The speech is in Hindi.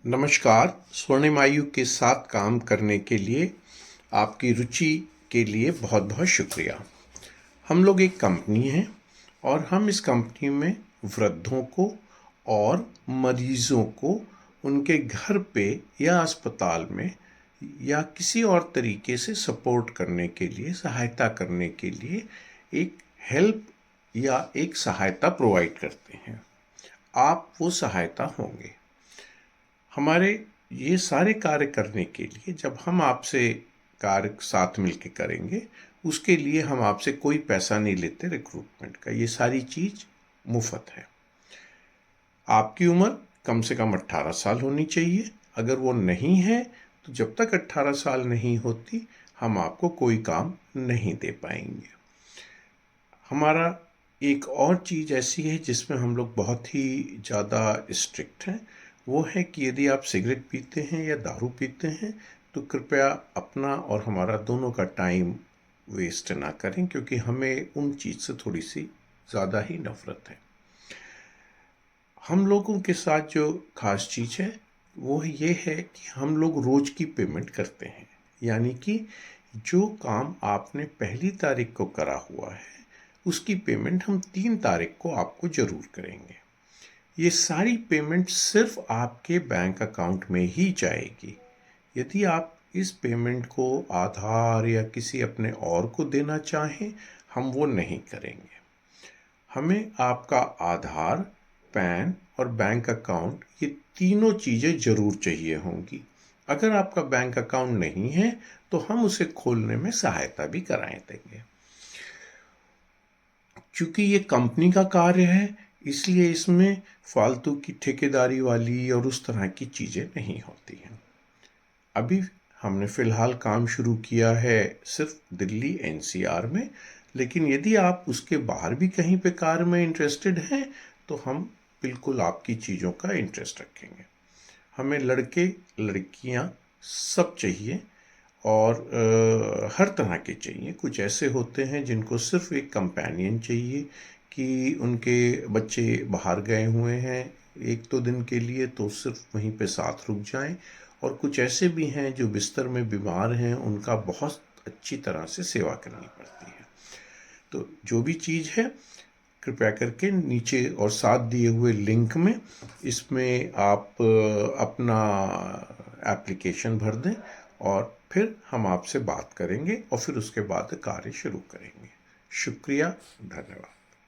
नमस्कार। स्वर्णिम आयु के साथ काम करने के लिए आपकी रुचि के लिए बहुत बहुत शुक्रिया। हम लोग एक कंपनी हैं और हम इस कंपनी में वृद्धों को और मरीजों को उनके घर पे या अस्पताल में या किसी और तरीके से सपोर्ट करने के लिए, सहायता करने के लिए एक हेल्प या एक सहायता प्रोवाइड करते हैं। आप वो सहायता होंगे। हमारे ये सारे कार्य करने के लिए जब हम आपसे कार्य साथ मिलके करेंगे, उसके लिए हम आपसे कोई पैसा नहीं लेते रिक्रूटमेंट का। ये सारी चीज़ मुफ्त है। आपकी उम्र कम से कम 18 साल होनी चाहिए। अगर वो नहीं है तो जब तक 18 साल नहीं होती हम आपको कोई काम नहीं दे पाएंगे। हमारा एक और चीज़ ऐसी है जिसमें हम लोग बहुत ही ज़्यादा स्ट्रिक्ट हैं। वो है कि यदि आप सिगरेट पीते हैं या दारू पीते हैं तो कृपया अपना और हमारा दोनों का टाइम वेस्ट ना करें, क्योंकि हमें उन चीज़ से थोड़ी सी ज़्यादा ही नफ़रत है। हम लोगों के साथ जो खास चीज़ है वो ये है कि हम लोग रोज़ की पेमेंट करते हैं। यानी कि जो काम आपने पहली तारीख को करा हुआ है उसकी पेमेंट हम 3 तारीख को आपको ज़रूर करेंगे। ये सारी पेमेंट सिर्फ आपके बैंक अकाउंट में ही जाएगी। यदि आप इस पेमेंट को आधार या किसी अपने और को देना चाहें, हम वो नहीं करेंगे। हमें आपका आधार, पैन और बैंक अकाउंट, ये तीनों चीज़ें ज़रूर चाहिए होंगी। अगर आपका बैंक अकाउंट नहीं है तो हम उसे खोलने में सहायता भी कराए देंगे। चूँकि ये कंपनी का कार्य है इसलिए इसमें फालतू की ठेकेदारी वाली और उस तरह की चीज़ें नहीं होती हैं। अभी हमने फ़िलहाल काम शुरू किया है सिर्फ दिल्ली एनसीआर में, लेकिन यदि आप उसके बाहर भी कहीं पे कार्य में इंटरेस्टेड हैं तो हम बिल्कुल आपकी चीज़ों का इंटरेस्ट रखेंगे। हमें लड़के लड़कियां सब चाहिए और हर तरह के चाहिए। कुछ ऐसे होते हैं जिनको सिर्फ एक कंपेनियन चाहिए कि उनके बच्चे बाहर गए हुए हैं 1-2 दिन के लिए तो सिर्फ वहीं पे साथ रुक जाएं, और कुछ ऐसे भी हैं जो बिस्तर में बीमार हैं, उनका बहुत अच्छी तरह से सेवा करनी पड़ती है। तो जो भी चीज़ है कृपया करके नीचे और साथ दिए हुए लिंक में इसमें आप अपना एप्लीकेशन भर दें और फिर हम आपसे बात करेंगे और फिर उसके बाद कार्य शुरू करेंगे। शुक्रिया, धन्यवाद।